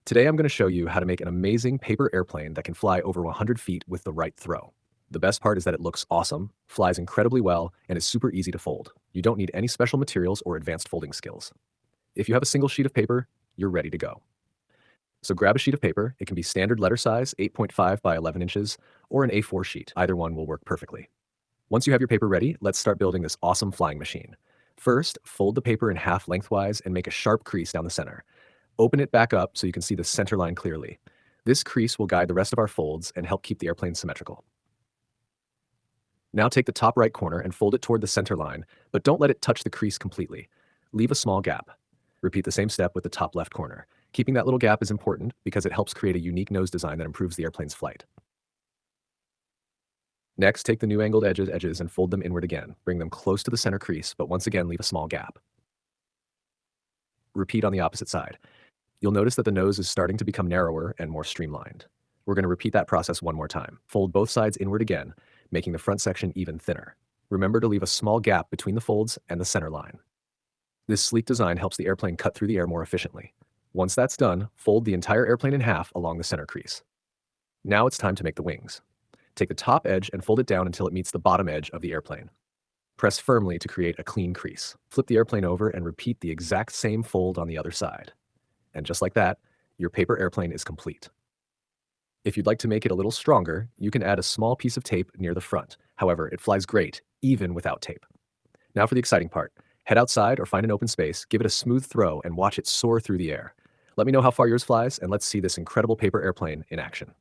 Today I'm going to show you how to make an amazing paper airplane that can fly over 100 feet with the right throw. The best part is that it looks awesome, flies incredibly well, and is super easy to fold. You don't need any special materials or advanced folding skills. If you have a single sheet of paper, you're ready to go. So grab a sheet of paper. It can be standard letter size, 8.5 by 11 inches, or an A4 sheet. Either one will work perfectly. Once you have your paper ready, let's start building this awesome flying machine. First, fold the paper in half lengthwise and make a sharp crease down the center. Open it back up so you can see the center line clearly. This crease will guide the rest of our folds and help keep the airplane symmetrical. Now take the top right corner and fold it toward the center line, but don't let it touch the crease completely. Leave a small gap. Repeat the same step with the top left corner. Keeping that little gap is important because it helps create a unique nose design that improves the airplane's flight. Next, take the new angled edges and fold them inward again. Bring them close to the center crease, but once again leave a small gap. Repeat on the opposite side. You'll notice that the nose is starting to become narrower and more streamlined. We're going to repeat that process one more time. Fold both sides inward again, making the front section even thinner. Remember to leave a small gap between the folds and the center line. This sleek design helps the airplane cut through the air more efficiently. Once that's done, fold the entire airplane in half along the center crease. Now it's time to make the wings. Take the top edge and fold it down until it meets the bottom edge of the airplane. Press firmly to create a clean crease. Flip the airplane over and repeat the exact same fold on the other side. And just like that, your paper airplane is complete. If you'd like to make it a little stronger, you can add a small piece of tape near the front. However, it flies great, even without tape. Now for the exciting part. Head outside or find an open space, give it a smooth throw, and watch it soar through the air. Let me know how far yours flies, and let's see this incredible paper airplane in action.